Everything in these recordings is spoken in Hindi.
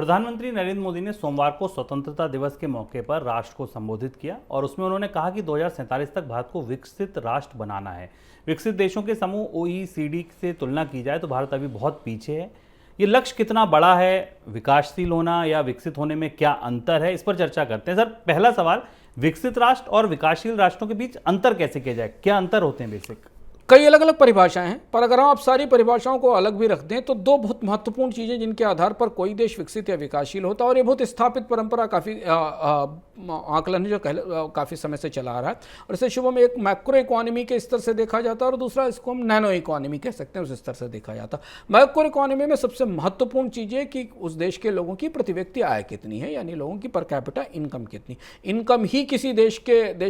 प्रधानमंत्री नरेंद्र मोदी ने सोमवार को स्वतंत्रता दिवस के मौके पर राष्ट्र को संबोधित किया और उसमें उन्होंने कहा कि 2047 तक भारत को विकसित राष्ट्र बनाना है। विकसित देशों के समूह OECD से तुलना की जाए तो भारत अभी बहुत पीछे है। ये लक्ष्य कितना बड़ा है, विकासशील होना या विकसित होने में क्या अंतर है, इस पर चर्चा करते हैं। सर, पहला सवाल, विकसित राष्ट्र और विकासशील राष्ट्रों के बीच अंतर कैसे किया जाए, क्या अंतर होते हैं बेसिक? कई अलग अलग परिभाषाएं हैं, पर अगर आप सारी परिभाषाओं को अलग भी रख दें तो दो बहुत महत्वपूर्ण चीज़ें जिनके आधार पर कोई देश विकसित या विकासशील होता है, और ये बहुत स्थापित परंपरा काफ़ी आकलन जो काफ़ी समय से चला आ रहा है। और इसे शुभ में एक मैक्रो इकोनॉमी के स्तर से देखा जाता है और दूसरा इसको हम नैनो इकोनॉमी कह सकते हैं, उस स्तर से देखा जाता है। मैक्रो इकोनॉमी में सबसे महत्वपूर्ण चीज़ है कि उस देश के लोगों की प्रति व्यक्ति आय कितनी है, यानी लोगों की पर कैपिटा इनकम कितनी। इनकम ही किसी देश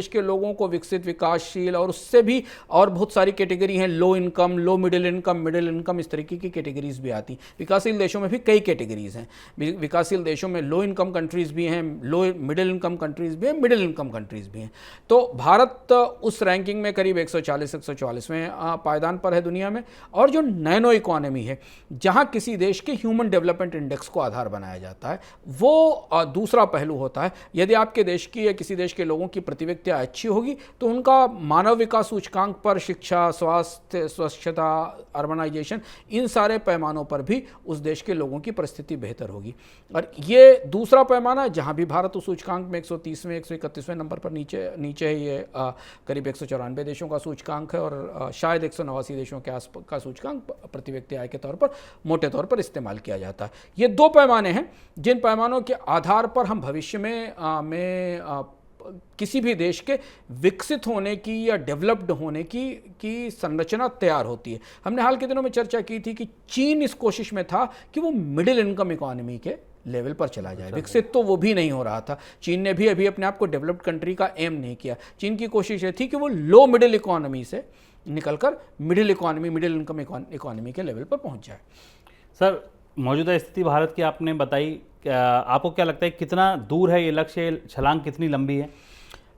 के लोगों को विकसित, विकासशील और उससे भी और बहुत सारी कैटेगरी हैं, low income, low middle income, इस तरीके की कैटेगरीज भी आती। विकासशील देशों में भी कई कैटेगरीज हैं। विकासशील देशों में लो इनकम कंट्रीज भी हैं, लो मिडिल इनकम कंट्रीज भी हैं, मिडिल इनकम कंट्रीज भी हैं। तो भारत उस रैंकिंग में करीब 140वें पायदान पर है दुनिया में। और जो नैनो इकोनॉमी है, जहां किसी देश के ह्यूमन डेवलपमेंट इंडेक्स को आधार बनाया जाता है, वो दूसरा पहलू होता है। यदि आपके देश की या किसी देश के लोगों की प्रति व्यक्ति आय अच्छी होगी तो उनका मानव विकास सूचकांक पर शिक्षा, स्वास्थ्य, स्वच्छता, अर्बनाइजेशन, इन सारे पैमानों पर भी उस देश के लोगों की परिस्थिति बेहतर होगी। और ये दूसरा पैमाना, जहां भी भारत उस सूचकांक में 130वें 131वें नंबर पर नीचे है। ये करीब 194 देशों का सूचकांक है और शायद 189 देशों के आस का सूचकांक प्रति व्यक्ति आय के तौर पर मोटे तौर पर इस्तेमाल किया जाता है। ये दो पैमाने हैं जिन पैमानों के आधार पर हम भविष्य में किसी भी देश के विकसित होने की या डेवलप्ड होने की संरचना तैयार होती है। हमने हाल के दिनों में चर्चा की थी कि चीन इस कोशिश में था कि वो मिडिल इनकम इकोनॉमी के लेवल पर चला जाए। विकसित तो वो भी नहीं हो रहा था। चीन ने भी अभी अपने आप को डेवलप्ड कंट्री का एम नहीं किया। चीन की कोशिश ये थी कि वो लो मिडिल इकोनॉमी से निकलकर मिडिल इनकम इकोनॉमी के लेवल पर पहुंच जाए। सर, मौजूदा स्थिति भारत की आपने बताई, आपको क्या लगता है कितना दूर है ये लक्ष्य, छलांग कितनी लंबी है?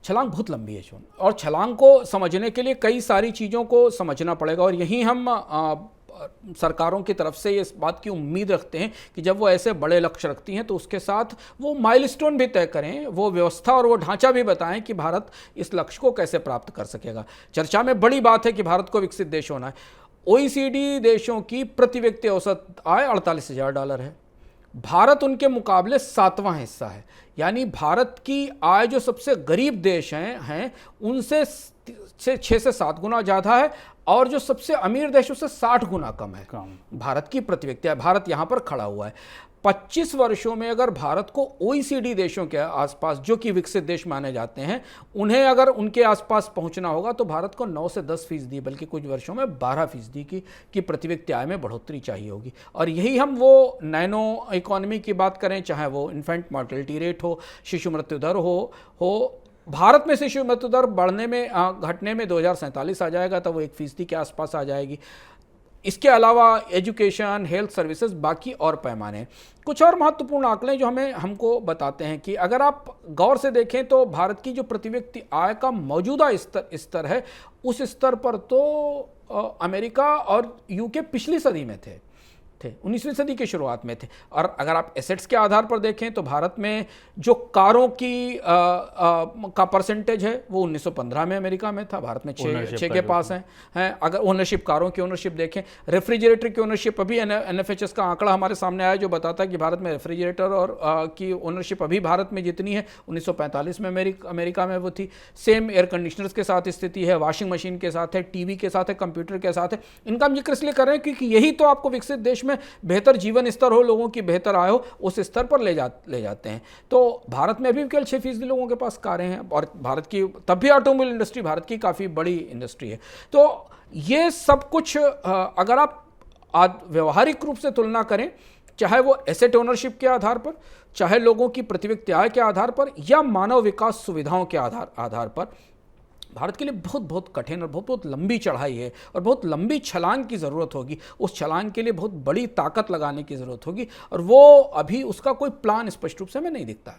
छलांग बहुत लंबी है शोन, और छलांग को समझने के लिए कई सारी चीज़ों को समझना पड़ेगा। और यहीं हम सरकारों की तरफ से इस बात की उम्मीद रखते हैं कि जब वो ऐसे बड़े लक्ष्य रखती हैं तो उसके साथ वो माइलस्टोन भी तय करें, वो व्यवस्था और वो ढांचा भी बताएं कि भारत इस लक्ष्य को कैसे प्राप्त कर सकेगा। चर्चा में बड़ी बात है कि भारत को विकसित देश होना है। OECD देशों की प्रति व्यक्ति औसत आय $48,000 है। भारत उनके मुकाबले 7वां हिस्सा है, यानी भारत की आय जो सबसे गरीब देश हैं उनसे 6 से 7 गुना ज़्यादा है, और जो सबसे अमीर देशों से 60 गुना कम है भारत की प्रति व्यक्ति आय। भारत यहाँ पर खड़ा हुआ है। 25 वर्षों में अगर भारत को OECD देशों के आसपास, जो कि विकसित देश माने जाते हैं, उन्हें अगर उनके आसपास पहुंचना होगा तो भारत को 9 से 10%, बल्कि कुछ वर्षों में 12% की प्रति व्यक्ति आय में बढ़ोतरी चाहिए होगी। और यही हम वो नैनो इकोनॉमी की बात करें, चाहे वो इन्फेंट मॉर्टेलिटी रेट हो, शिशु मृत्यु दर हो भारत में शिशु मृत्यु दर घटने में 2047 आ जाएगा, तब वो 1% के आसपास आ जाएगी। इसके अलावा एजुकेशन, हेल्थ सर्विसेज, बाकी और पैमाने, कुछ और महत्वपूर्ण आंकड़े जो हमको बताते हैं कि अगर आप गौर से देखें तो भारत की जो प्रति व्यक्ति आय का मौजूदा स्तर है, उस स्तर पर तो अमेरिका और UK पिछली सदी में थे, 19वीं सदी की शुरुआत में थे। और अगर आप एसेट्स के आधार पर देखें तो भारत में जो कारों की का परसेंटेज है वो 1915 में अमेरिका में था, भारत में 6 के पास हैं। अगर ओनरशिप, कारों की ओनरशिप देखें, रेफ्रिजरेटर की ओनरशिप, अभी NFHS का आंकड़ा हमारे सामने आया जो बताता है कि भारत में रेफ्रिजरेटर और की ओनरशिप अभी भारत में जितनी है 1945 में अमेरिका में वो थी। सेम एयर कंडीशनर्स के साथ स्थिति है, वॉशिंग मशीन के साथ है, टीवी के साथ है, कंप्यूटर के साथ है। इनका हम जिक्र इसलिए कर रहे हैं क्योंकि यही तो आपको विकसित देश में बेहतर जीवन स्तर हो, लोगों की बेहतर आय हो, उस स्तर पर ले जाते हैं। तो भारत में अभी केवल 6% लोगों के पास कारें हैं, और भारत की तब भी ऑटोमोबाइल इंडस्ट्री भारत की काफ़ी बड़ी इंडस्ट्री है। तो ये सब कुछ अगर आप व्यवहारिक रूप से तुलना करें, चाहे वो एसेट ओनरशिप के आधार पर, चाहे लोगों की प्रति व्यक्ति आय के आधार पर, या मानव विकास सुविधाओं के आधार पर, भारत के लिए बहुत कठिन और बहुत लंबी चढ़ाई है और बहुत लंबी छलांग की ज़रूरत होगी। उस छलांग के लिए बहुत बड़ी ताकत लगाने की ज़रूरत होगी, और वो अभी उसका कोई प्लान स्पष्ट रूप से हमें नहीं दिखता है।